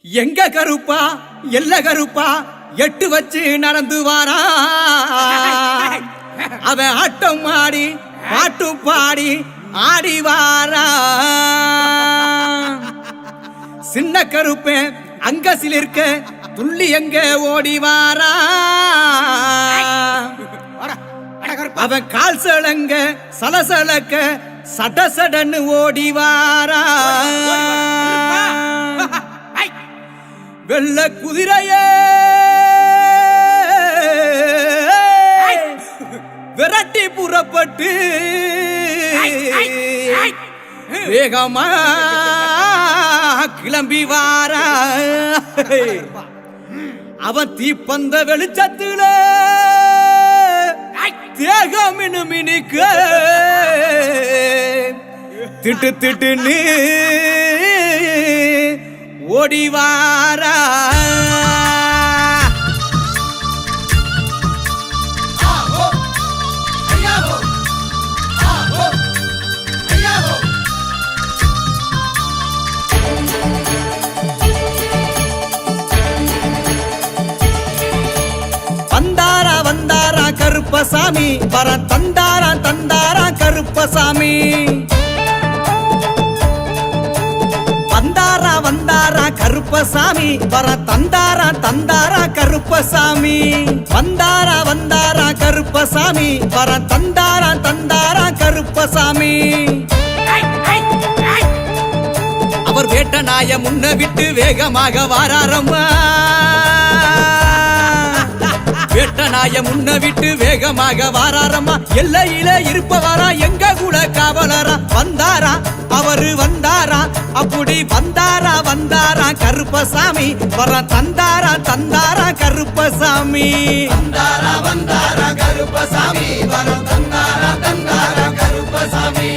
எங்க கருப்பா எல்ல கருப்பா எட்டு வச்சு நடந்து வாரா அவன் ஆட்டம் ஆடி பாட்டு பாடி ஆடி வாரா சின்ன கருப்பேன் அங்க சிலிர்க்க துள்ளி எங்க ஓடி வாரா அவன் கால் சலங்க சலசலக்க சடசடன்னு ஓடி வாரா வெள்ள குதிரையே விரட்டி புறப்பட்டு வேகமா கிளம்பி வாரா அவன் தீப்பந்த வெளிச்சத்துல தேகம் மினுமினுக்க திட்டு திட்டுன்னு ஓடி வாரா வந்தாரா வந்தாரா கருப்பசாமி வர தந்தாரா தந்தாரா கருப்பசாமி வந்தாரா வந்தாரா கருப்பசாமி வர தந்தாரா தந்தாரா கருப்பசாமி வந்தாரா வந்தாரா கருப்பசாமி வர தந்தாரா தந்தாரா கருப்பசாமி அவர் வேட்ட நாய முன்ன விட்டு வேகமாக வாராரம்மா வேட்ட நாய முன்ன விட்டு வேகமாக வாராரம்மா எல்லையில இருப்பவரா எங்க கூட காவலரா வந்தாரா அவரு வந்தாரா அப்படி வந்தாரா வந்தாரா கருப்பசாமி வர தந்தாரா தந்தாரா கருப்பசாமி வந்தாரா வந்தாரா கருப்பசாமி வர தந்தாரா தந்தாரா கருப்பசாமி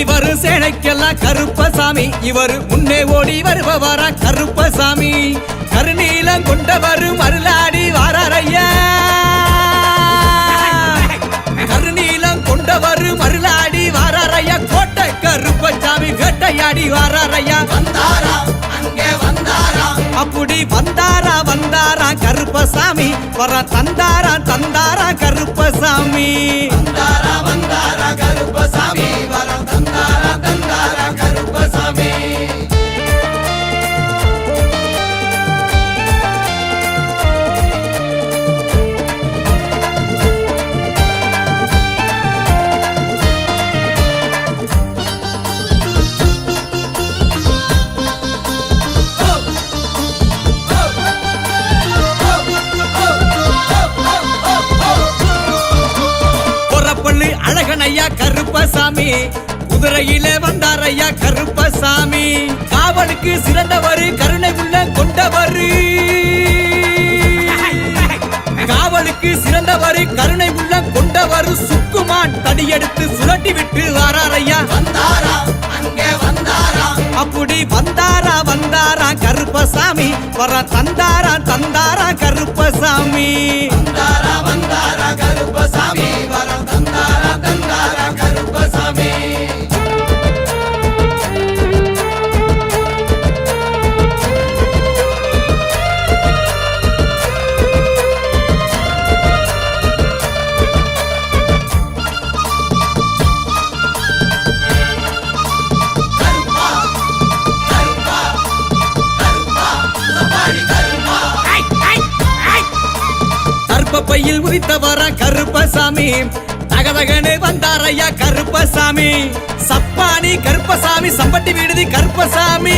வரும் சேனைக்கெல்லாம் கருப்பசாமி இவரு முன்னே ஓடி வருபவரா கருப்பசாமி கருநீலம் கொண்டவரு மருளாடி வாராரையா கருநீலம் கொண்டவரு மருளாடி வாராரையா கோட்டை கருப்பசாமி வேட்டையாடி வாராரையா வந்தாரா அங்கே வந்தாரா அப்படி வந்தாரா வந்தாரா கருப்பசாமி வர தந்தாரா தந்தாரா கருப்பசாமி வந்தாரா வந்தாரா கருப்பசாமி வர தந்தாரா தந்தாரா கருப்பசாமி அழகனையா கருப்பசாமி குதிரையிலே வந்தாரையா கருப்பசாமி காவலுக்கு சிறந்தவரு கருணை உள்ள கொண்டவரு காவலுக்கு சிறந்தவரு கருணை உள்ள கொண்டவரு சுக்குமான் தடியெடுத்து சுழட்டி விட்டு வாராரையா வந்தாரா அங்கே வந்தாரா அப்படி வந்தாரா வந்தாரா கருப்பசாமி வர தந்தாரா தந்தாரா கருப்பசாமி வந்தாரா வந்தாரா கருப்பசாமி வர தந்தாரா தந்தாரா கருப்பசாமி பையில் உரித்தவரா கருப்பசாமி தகதகனே வந்தாரையா கருப்பசாமி சப்பானி கருப்பசாமி சம்பட்டி விடுதி கருப்பசாமி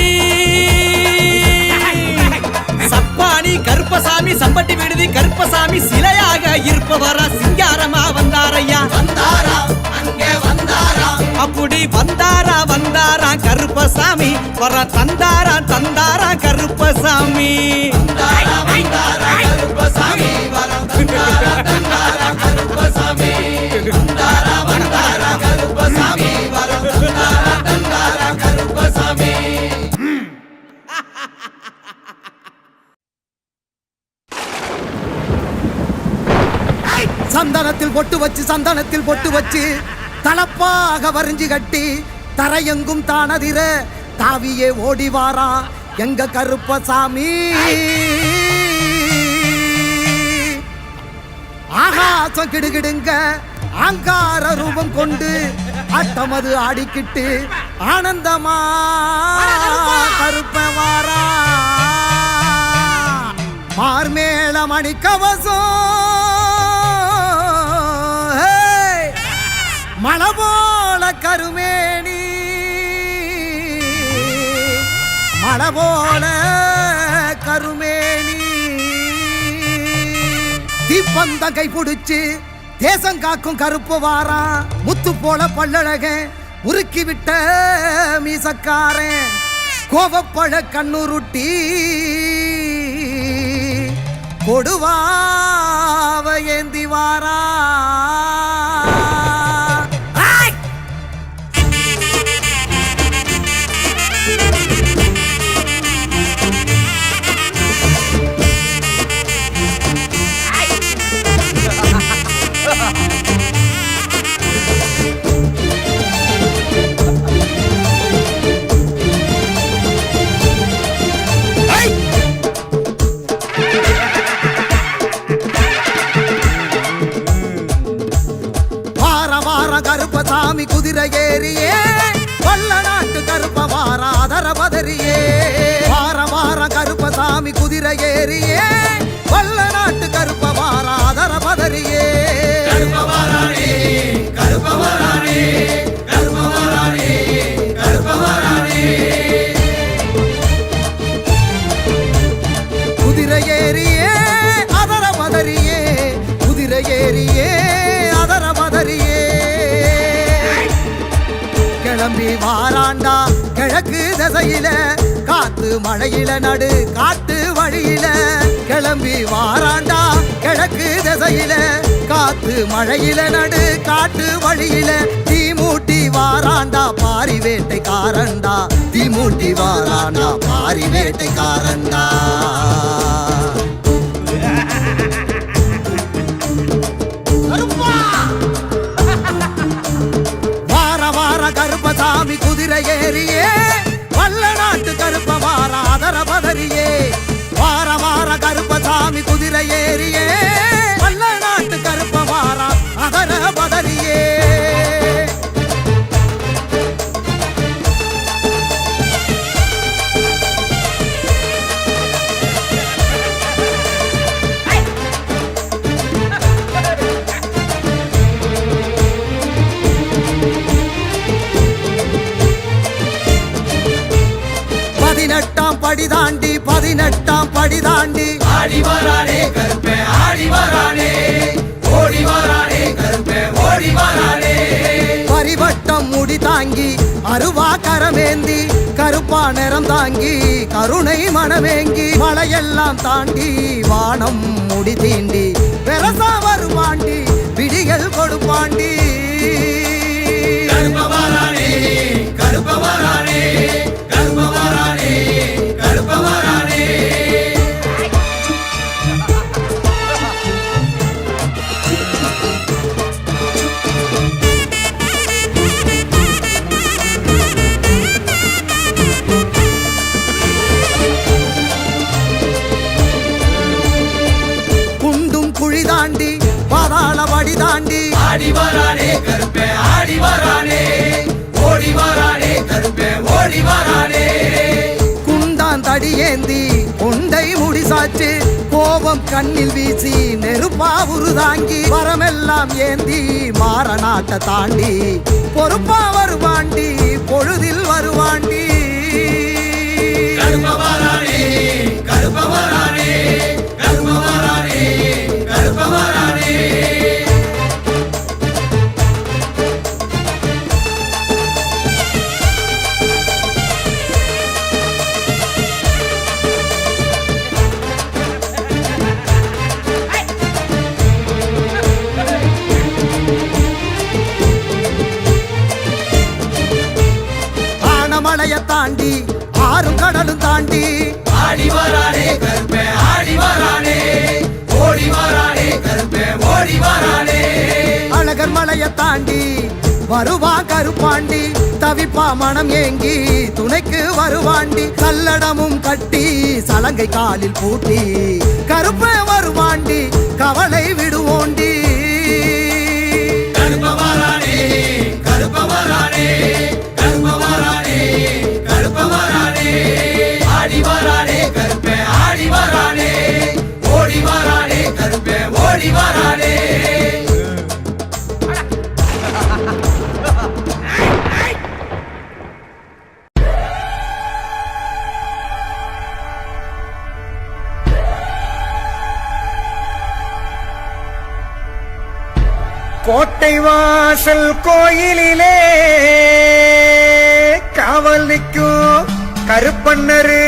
சப்பானி கருப்பசாமி சம்பட்டி விடுதி கருப்பசாமி சிலையாக இருப்பவரா சிங்காரமா வந்தாரையா வந்தாரா அங்கே வந்தாரா அப்படி வந்தாரா வந்தாரா கருப்பசாமி வர தந்தாரா தந்தாரா கருப்பசாமி வந்தாரா வந்தாரா கருப்பசாமி வர தந்தாரா தந்தாரா கருப்பசாமி சந்தனத்தில் பொட்டு வச்சு தலப்பாக வரிஞ்சு கட்டி தரையெங்கும் தானதிர தாவியே ஓடி வாரா எங்க கருப்பசாமி. ஆகாசம் கிடுகிடுங்க அங்கார ரூபம் கொண்டு அட்டமது ஆடிக்கிட்டு ஆனந்தமா கருப்ப வாரா. மார்மேள மணிக்கவசம் மலை போல கருமேனி மலை போல கருமேனி தீப்பந்தம் கை பிடிச்சு தேசம் காக்கும் கருப்பு வாரா. முத்து போல பல்லழக உருக்கி விட்ட மீசக்காரன் கோவப்பழ கண்ணுருட்டி கொடுவாவ ஏந்தி வாரா. கருப்பசாமி குதிரை ஏறியே வல்ல நாட்டு கருப்ப வாரா அதர பதறியே. வார கருப்பசாமி குதிரை ஏறியே வல்ல நாட்டு கருப்ப வாரா அதர பதறியே. குதிரை ஏறியே அதர பதறியே குதிரை ஏறியே அதர பதறியே. கிளம்பி வாராண்டா கிழக்கு திசையில காத்து மழையில நடு காட்டு வழியில. கிளம்பி வாராண்டா கிழக்கு திசையில காத்து மழையில நடு காட்டு வழியில. தீமூட்டி வாராண்டா பாரி வேட்டைக்காரண்டா தீமூட்டி வாராண்டா பாரி வேட்டைக்காரண்டா. கருப்பசாமி குதிரை ஏறியே வல்ல நாட்டு கருப்ப வாரா அதர பதறியே. வார கருப்பசாமி குதிரை ஏறியே வல்ல நாட்டு கருப்ப வாரா அதர பதறியே. பதினெட்டாம் படி தாண்டி ஆடி வரானே கருப்பே ஆடி வரானே ஓடி வரானே கருப்பே ஓடி வரானே. பரிவட்டம் முடி தாங்கி அருவா கரமேந்தி கருப்பா நிறம் தாங்கி கருணை மனமேங்கி மலையெல்லாம் தாண்டி வானம் முடி தீண்டி பெரசா வருவாண்டி விடிகள் கொடுப்பாண்டி. கருப்ப வரானே கருப்ப வரானே கருப்ப வரானே கருப்ப வரானே. குண்டும் குழி தாண்டி பாதாள வடி தாண்டி ஆடி வரானே கருப்பே ஆடி வரானே ஓடி வரானே கருப்பே ஓடி வரானே. குண்டான் தடியேந்தி கொண்டை முடிசாச்சு கோபம் கண்ணில் வீசி நெருப்பா உருதாங்கி வரமெல்லாம் ஏந்தி மாற நாட்டை தாண்டி பொறுப்பா வருவாண்டி பொழுதில் வருவாண்டி. கருப்ப வரானே கருப்ப வரானே கருப்ப வரானே கருப்ப வரானே. மலையை தாண்டி ஆறும் கடலும் தாண்டி ஆடி வரானே கருப்பே ஆடி வரானே ஓடி வரானே கருப்பே ஓடி ஓடி வரானே அழகர் மலைய தாண்டி வருவான் கருப்பாண்டி தவிப்பா மனம் ஏங்கி துணைக்கு வருவாண்டி கல்லடமும் கட்டி சலங்கை காலில் பூட்டி கருப்ப வருவாண்டி கவலை விடுவோண்டி கருப்ப வரானே கருப்ப வரானே கருப்ப வரானே கருப்ப வரானே ஆடி வரானே கருப்பே ஆடி வரானே ஓடி வரானே கருப்பே ஓடி வரானே கோட்டை வாசல் கோயிலிலே காவல் நிற்கும் கருப்பண்ணரு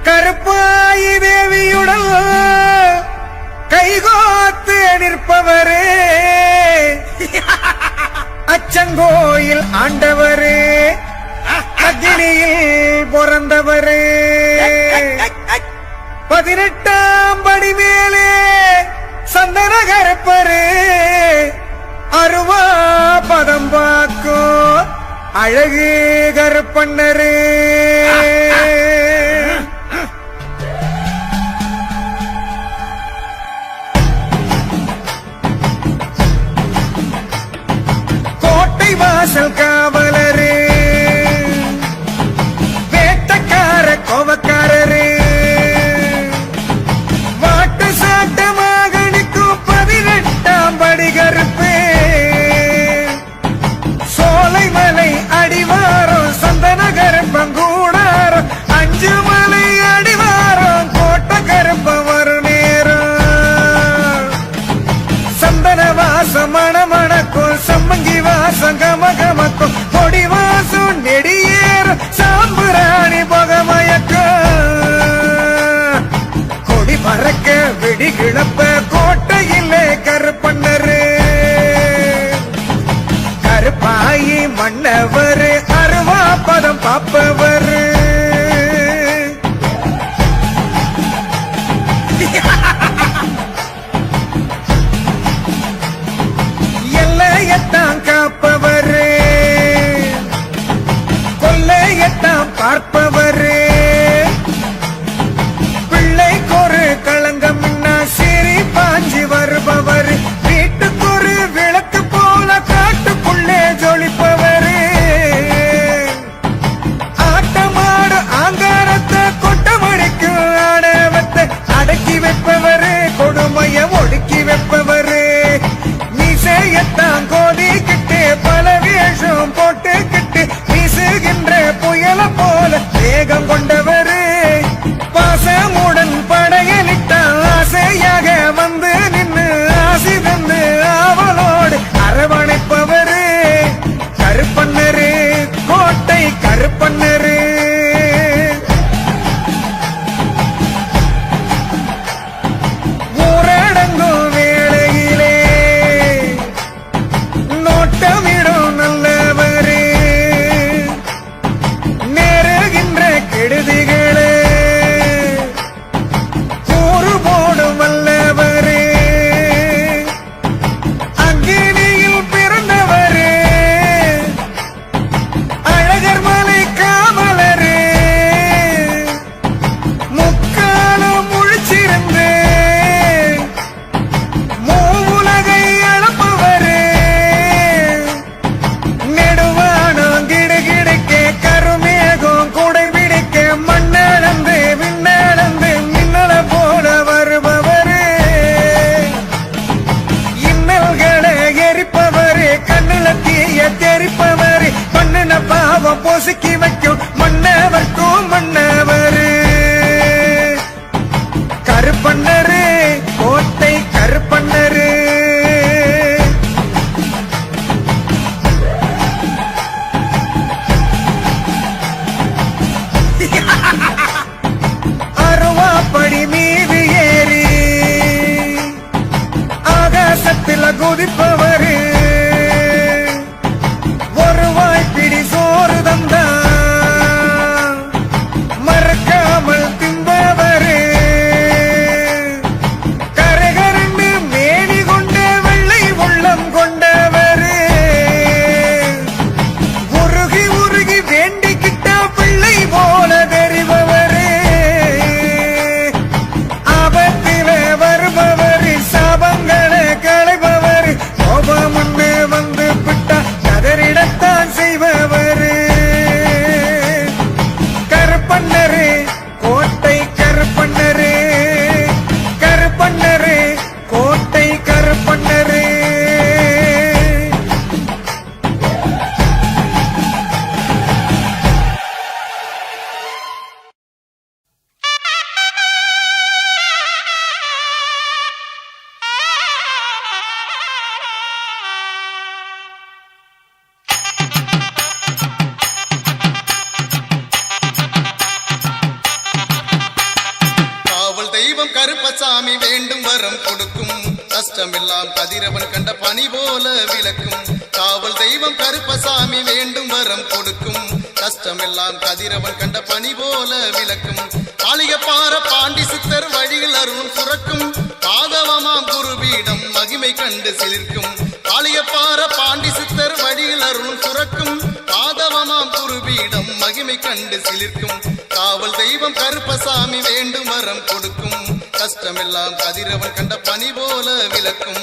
கருப்பாயி தேவியுடன் கைகோத்து நிற்பவரு அச்சங்கோயில் ஆண்டவரு அக்னியில் பிறந்தவரு 18ஆம் படி மேலே சந்தன கருப்பரு அருவா பதம் பார்க்கும் அழகு கருப்பண்ணரு கோட்டை வாசல் காவலரு வேட்டக்கார கோவக்காரரு கருப்பே சோலைமலை அடிவாரம் சந்தன கருப்பங்கூடாரம் 5 மலை அடிவாரம் கோட்டை கருப்ப வரும் நேரம் சந்தன வாசம் மணமணக்கும் சம்மங்கி வாசம் கமகமக்கும் கொடி வாசம் நெடியேறும் சாம்புராணி புகமயக்கம் கொடி பறக்க வெடி கிளப்ப கோட்டையிலே கருப்பண்ணரு கருப்பாயி மன்னவரு அருவா பதம் பாப்பவரு எல்லையத்தான் காப்பவரு கொல்லையத்தான் பார்ப்பவரு பிள்ளைக்கொரு களங்கம் சிரி பாஞ்சி வருபவர் வீட்டுக்கொரு விளக்கு போல காட்டுக்குள்ளே ஜொலிப்பவரு ஆட்டமாடு ஆங்காரத்தை கொட்டமடிக்கும் ஆடவத்தை அடக்கி வைப்பவரு கொடுமைய ஒடுக்கி வைப்பவரு மீசையத்தான் கோதிக்கிட்டு பல வேஷம் போட்டுக்கிட்டு வீசுகின்ற புயல போல வேகம் கொண்டவரு பாசமுடன் படையலிட்டான் ஆசையாக வந்து நின்று ஆசி தந்து அவளோடு அரவணைப்பவரு கருப்பண்ணரு கோட்டை கருப்பண்ணரு ஊரடங்கும் வேளையிலே நோட்டமிடும் நல்லவரு நேருகின்ற கெடுதிகளே தெரிப்பவரு மண்ணன பாவம் பொசுக்கி வைக்கும் மன்னவர்க்கும் மன்னவரு கருப்பண்ணரு கோட்டை கருப்பண்ணரு அருவாப்படி மீது ஏறி ஆகாசத்தில் குதிப்பவரு மறக்காமல் தின்பவரே கரகர கொடுக்கும் கஷ்டமெல்லாம் கதிரவன் கண்ட பனி போல விளக்கும் காவல் தெய்வம் கருப்பசாமி வேண்டும் வரம் கொடுக்கும் கஷ்டமெல்லாம் கதிரவன் கண்ட பனி போல விளக்கும் காளிகப்பார பாண்டி சித்தர் வழியில் அருளும் சுரக்கும் பாதவமாம் குருபீடம் மகிமை கண்டு சிலிர்க்கும் காளிகப்பார பாண்டி சித்தர் வழியில் அருளும் சுரக்கும் பாதவமாம் குருபீடம் மகிமை கண்டு சிலிர்க்கும் காவல் தெய்வம் கருப்பசாமி வேண்டும் வரம் கொடுக்கும் கஷ்டமெல்லாம் கதிரவன் கண்ட பனி போல விளக்கும்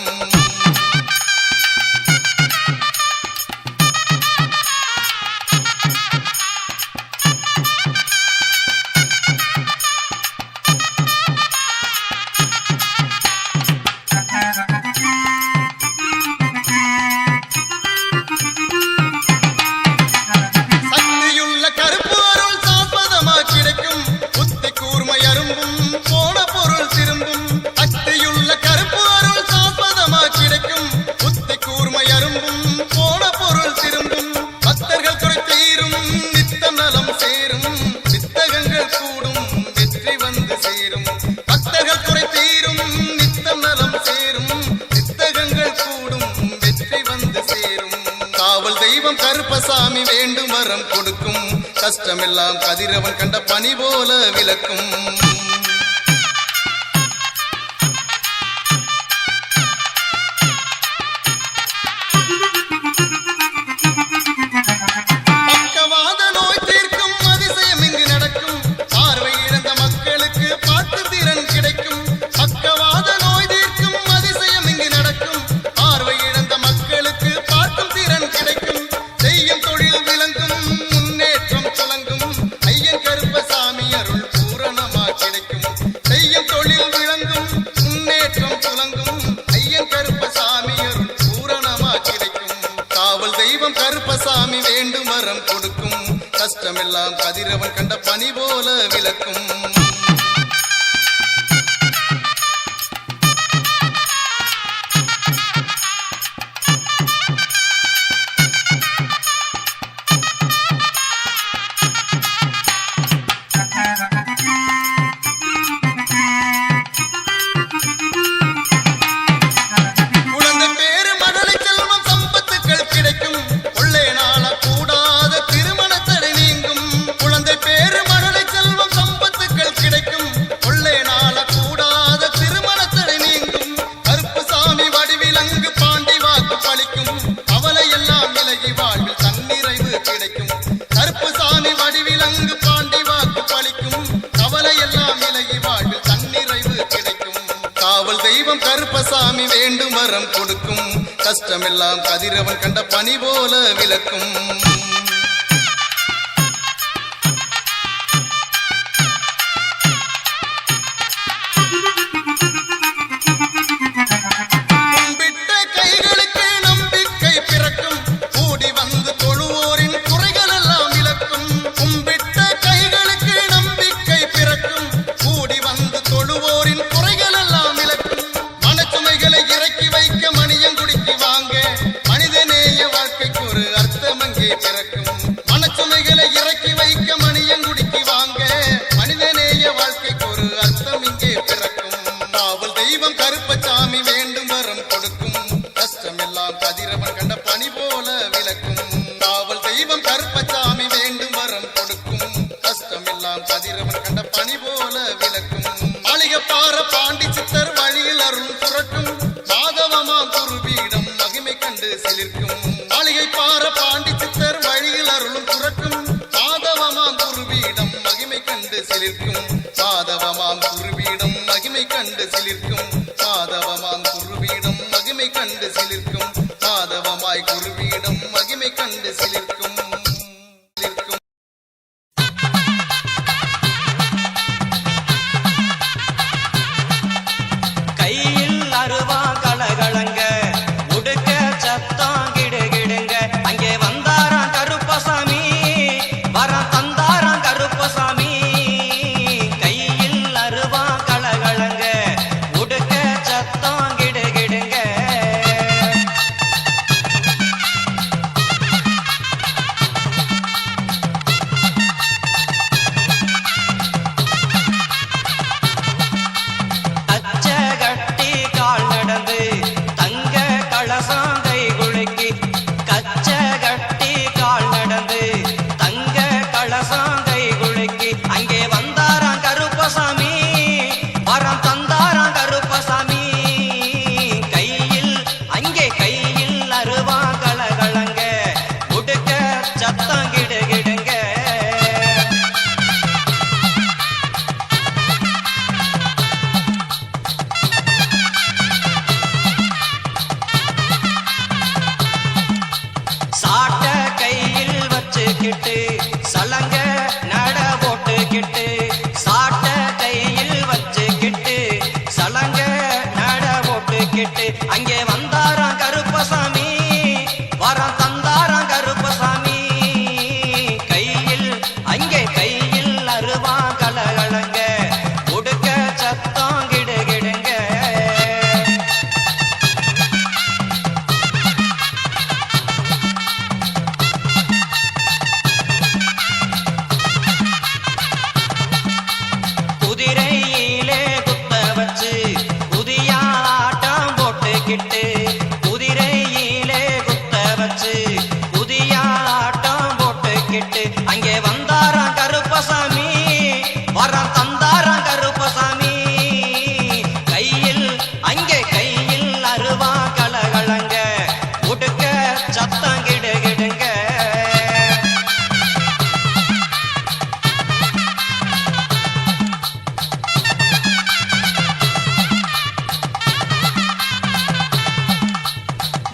கருப்பசாமி வேண்டும் வரம் கொடுக்கும் கஷ்டமெல்லாம் கதிரவன் கண்ட பனி போல விளக்கும் பக்கவாத நோய் தீர்க்கும் அதிசயம் இங்கு நடக்கும் பார்வை இழந்த மக்களுக்கு பார்த்து திறன் கிடைக்கும் பக்கவாத நோய் தீர்க்கும் அதிசயம் இங்கு நடக்கும் பார்வை இழந்த மக்களுக்கு பார்க்கும் திறன் கிடைக்கும் செய்யும் தொழில் விளங்கும் முன்னேற்றம் துலங்கும் ஐயன் கருப்பசாமி அருள் பூரணமா கிடைக்கும் செய்யும் தொழில் விளங்கும் முன்னேற்றம் துலங்கும் ஐயன் கருப்பசாமி அருள் பூரணமா கிடைக்கும் காவல் தெய்வம் கருப்பசாமி வேண்டும் வரம் கொடுக்கும் கஷ்டமெல்லாம் கதிரவன் கண்ட பனி போல விளக்கும் கருப்பசாமி வேண்டும் வரம் கொடுக்கும் கஷ்டமெல்லாம் கதிரவன் கண்ட பனி போல விளக்கும் கும்பிட்ட கைகளுக்கு நம்பிக்கை பிறக்கும் கூடி வந்து தொழுவோரின் குறைகள் எல்லாம் விளக்கும் கும்பிட்ட கைகளுக்கு நம்பிக்கை பிறக்கும் கூடி வந்து தொழுவோரின் குறைகள் எல்லாம் விளக்கும் இறக்கி வைக்க மணியம் குடிக்கு வாங்க மனிதநேய வாழ்க்கைக்கு ஒரு அர்த்தம் அங்கே பிறக்கும் மனச்சுமைகளை இறக்கி வைக்க மணியம் குடிக்கு வாங்க மனிதநேய வாழ்க்கைக்கு ஒரு அர்த்தம் இங்கே பிறக்கும் காவல் தெய்வம் கருப்பசாமி வேண்டும் வரம் கொடுக்கும் கஷ்டமெல்லாம் கதிரவன் கண்ட பனி போல விளக்கும் காவல் தெய்வம் கருப்பசாமி வேண்டும் வரம் கொடுக்கும் கஷ்டமெல்லாம் கதிரவன் கண்ட பனி போல விளக்கும் மாளிகப்பார பாண்டி சித்தர் வழியில் அருள் சுரக்கும் குருபீடம் மகிமை கண்டு சிலிர்க்கும் மாளிகை பார பாண்டி சித்தர் வழியில் அருளும் சுரக்கும் பாதவமாம் குருபீடம் மகிமை கண்டு சிலிர்க்கும் பாதவமாம் குருபீடம் மகிமை கண்டு சிலிர்க்கும் பாதவமாம் குருபீடம் மகிமை கண்டு சிலிர்க்கும் பாதவமாய் குருபீடம் மகிமை கண்டு சிலிர்க்கும் அங்கே வந்தாராம் கருப்பசாமி வரம் தந்தாராம் கருப்பசாமி கையில் அங்கே கையில் அருவா கலகலங்க உடுக்க சத்தம் கிடுகிடுங்க குதிரையிலே குத்த வச்சு புதிய ஆட்டம் போட்டுக்கிட்டு குதிரையிலே குத்த வச்சு புதிய ஆட்டம் போட்டுக்கிட்டு அங்கே வந்தாராம் கருப்பசாமி வரம் தந்தாராம் கருப்பசாமி கையில் அங்கே கையில் அருவா கலகலங்க உடுக்க சத்தம் கிடுகிடுங்க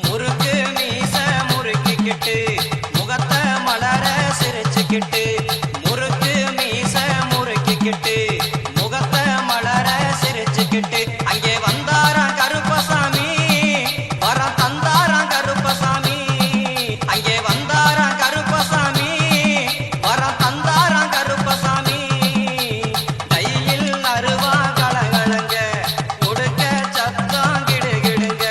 முறுக்கு மீச முறுக்கிக்கிட்டு முகத்தை மலர சிரிச்சுக்கிட்டு முறுக்கு மீச முறுக்கிக்கிட்டு முகத்தை மலர சிரிச்சுக்கிட்டு அங்கே வந்தாராம் கருப்பசாமி வரம் தந்தாராம் கருப்பசாமி அங்கே வந்தாராம் கருப்பசாமி வரம் தந்தாராம் கருப்பசாமி கையில் அருவா கலகலங்க உடுக்க சத்தம் கிடுகிடுங்க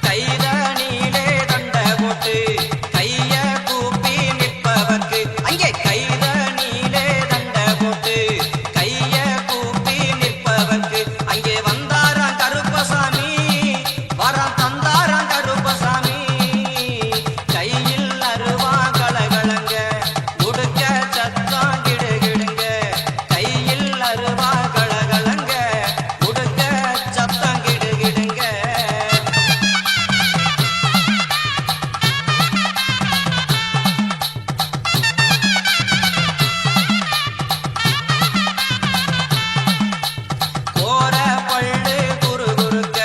கைதனிலே தண்ட போட்டு கைய கூப்பி நிற்பவர்க்கு அங்கே கைதனிலே தண்ட போட்டு கைய கூப்பி நிற்பவர்க்கு அங்கே வந்தாராம் கருப்பசாமி வரம் தந்தாராம் கருப்பசாமி கையில் அருவா கலகலங்க உடுக்க சத்தம் கிடுகிடுங்க கையில் அருவா கலகலங்க உடுக்க சத்தம் கிடுகிடுங்க கோர பள்ளு குறுகுறுக்க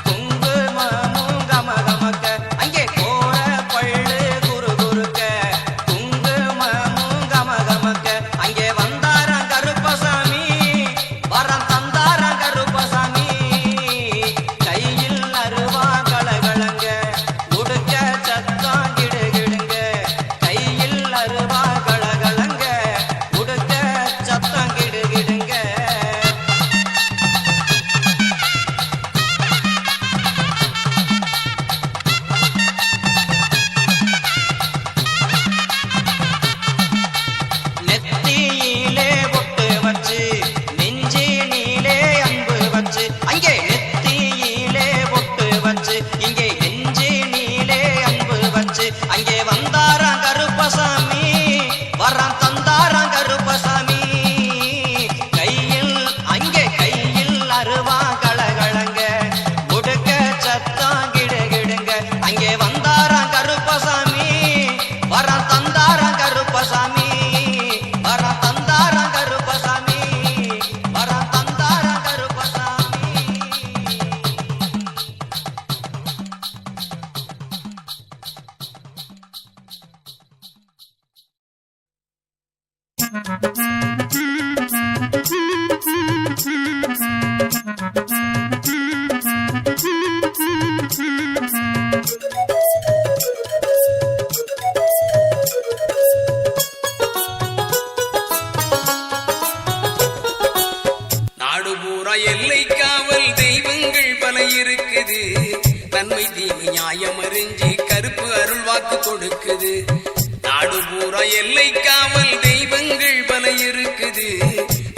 குங்குமமும் கமகமக்க அங்கே கோர பள்ளு குறுகுறுக்க குங்குமமும் கமகமக்க அங்கே வந்தாராம் கருப்பசாமி வரம் தந்தாராம் கருப்பசாமி கையில் அருவா கலகலங்க உடுக்க சத்தம் கிடுகிடுங்க கையில் அருவா கலகலங்க உடுக்க சத்தம் கிடுகிடுங்க நெத்தியிலே பொட்டு வச்சு நெஞ்சினிலே அன்பு வச்சு அங்கே நெத்தியிலே பொட்டு வச்சு இங்கே நெஞ்சினிலே அன்பு வச்சு அங்கே வந்தாராம் கருப்பசாமி வரம் தந்தாராம் கருப்பசாமி கையில் அங்கே கையில் அருவா கலகலங்க உடுக்க சத்தம் கிடுகிடுங்க அங்கே வந்தாராம் கருப்பசாமி வரம் தந்தாராம் கருப்பசாமி வரம் தந்தாராம் கருப்பசாமி வரம் தந்தாராம் கருப்பசாமி நாடு பூரா எல்லை காவல் தெய்வங்கள் பல இருக்குது நன்மை தீமை நியாயம் அறிஞ்சு கருப்பு அருள் வாக்கு கொடுக்குது நாடு பூரா எல்லை காவல் தெய்வங்கள் பல இருக்குது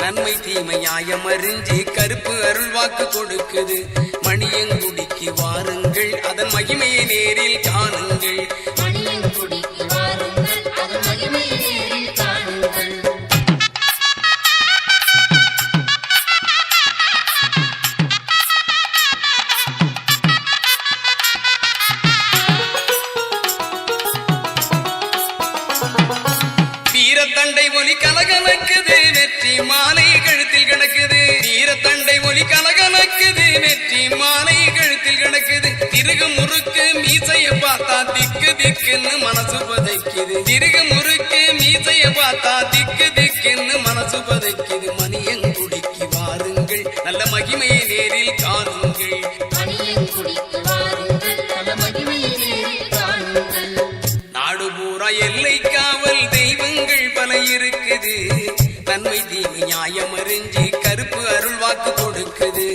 நன்மை தீமை நியாயம் அறிஞ்சு கருப்பு அருள் வாக்கு கொடுக்குது மணியங்குடிக்கு வாருங்கள் அதன் மகிமையை நேரில் காணுங்கள் மணியங்குடிக்கு வாருங்கள் அதன் மகிமையை நேரில் காணுங்கள் வீரத்தண்டை ஒலி கலகலக்குது வெற்றி மாலை கழுத்தில் கிடக்குது வீரத்தண்டை ஒலி கலகலக்குது வெற்றி மாலை கழுத்தில் கிடக்குது திருகு முறுக்கு மீசைய பார்த்தா திக்கு திக்குன்னு மனசு பதைக்குது. திருகு முறுக்கு மீசைய பார்த்தா திக்கு திக்குன்னு மனசு பதைக்குது. மணியங்குடிக்கு வாருங்கள், நல்ல மகிமையை நேரில் காணுங்கள். மணியங்குடிக்கு வாருங்கள், நல்ல மகிமையை நேரில் காணுங்கள். நாடு பூரா எல்லை காவல் தெய்வங்கள் பல இருக்குது. நன்மை தீமை நியாயம் அறிஞ்சி கருப்பு அருள் வாக்கு கொடுக்குது.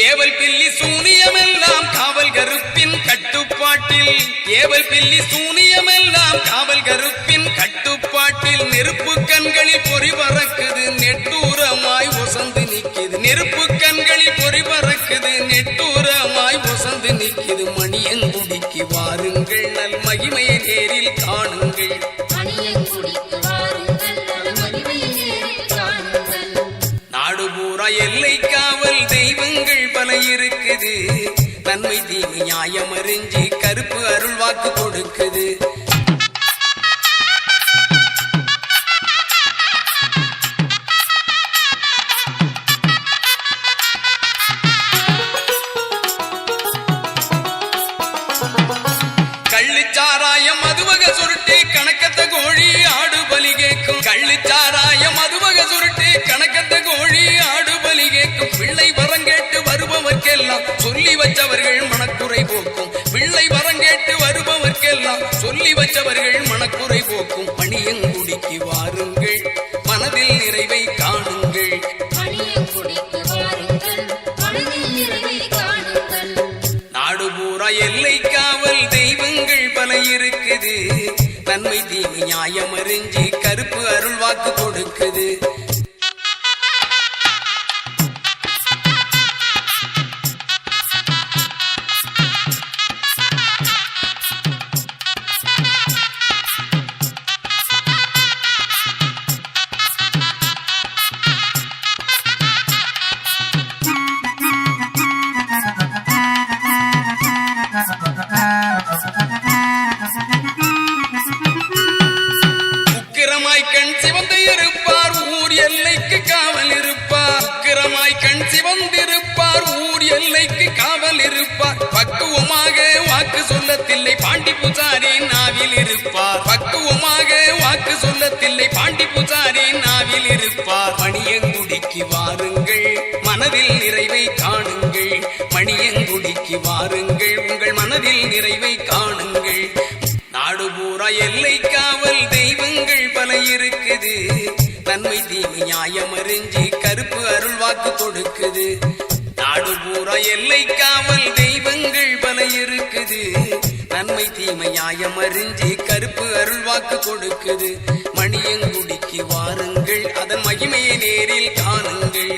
ஏவல் பில்லி சூனியமெல்லாம் காவல் கருப்பின் கட்டுப்பாட்டில். ஏவல் பில்லி சூனியமெல்லாம் காவல் கருப்பின் கட்டுப்பாட்டில். நெருப்பு கண்களில் பொறி பறக்குது, நெட்டூரமாய் ஒசந்து நிக்குது. நெருப்பு கண்களில் பொறி பறக்குது, நெட்டூரமாய் ஒசந்து நிக்குது. மணியங்குடிக்கு வாருங்கள், நல் மகிமையை நேரில் காணுங்கள். மணியங்குடிக்கு வாருங்கள், நல்ல மகிமையை நேரில் காணுங்கள். நாடு பூரா எல்லை காவல் தெய்வங்கள் பல இருக்குது. நன்மை தீமை நியாயம் அறிஞ்சி கருப்பு அருள் வாக்கு கொடுக்குது. கள்ளிச்சாராயம் மதுவக சுருட்டி கணக்கத்த கோழி ஆடு பலி கேட்கும். கள்ளிச்சாராயம் மதுவக சுருட்டி கணக்கத்த கோழி ஆடு பலி கேட்கும். பிள்ளை வரங்கேட்டு வருபவர்க்கெல்லாம் சொல்லி வச்சவர்கள் மனக்குறை போக்கும். பிள்ளை வரங்கேட்டு வருபவர்க்கெல்லாம் சொல்லி வச்சவர்கள் மனக்குறை போக்கும். மணியங்குடிக்கு வாருங்கள், மனதில் நிறைவை காணுங்கள். மணியங்குடிக்கு வாருங்கள், மனதில் நிறைவை காணுங்கள். நாடு பூரா எல்லை காவல் தெய்வங்கள் பல இருக்குது. நன்மை தீமை நியாயம் அறிஞ்சி கருப்பு அருள் வாக்கு கொடுக்குது. உக்கிரமாய் கண் சிவந்து இருப்பார், ஊர் எல்லைக்கு காவல் இருப்பார். உக்கிரமாய் கண் சிவந்திருப்பார், ஊர் எல்லைக்கு காவல் இருப்பார். பக்குவமாக வாக்கு சொல்லத்தில்லை, பாண்டி பூசாரி நாவில் இருப்பார். பக்குவமாக வாக்கு சொல்லத்தில்லை, பாண்டி பூசாரி நாவில் இருப்பார். மணியங்குடிக்கு வாருங்கள், மனதில் நிறைவை காணுங்கள். மணியங்குடிக்கு வாருங்கள், உங்கள் மனதில் நிறைவை காணுங்கள். நாடு பூரா எல்லை காவல் தெய்வங்கள் பல இருக்குது. நன்மை தீமை நியாயம் அறிஞ்சி கருப்பு அருள் வாக்கு கொடுக்குது. நாடு பூரா எல்லை காவல் தெய்வங்கள் பல இருக்குது. நன்மை தீமை நியாயம் அறிஞ்சி கருப்பு அருள் வாக்கு கொடுக்குது. மணியங்குடிக்கு வாருங்கள், அதன் மகிமையை நேரில் காணுங்கள்.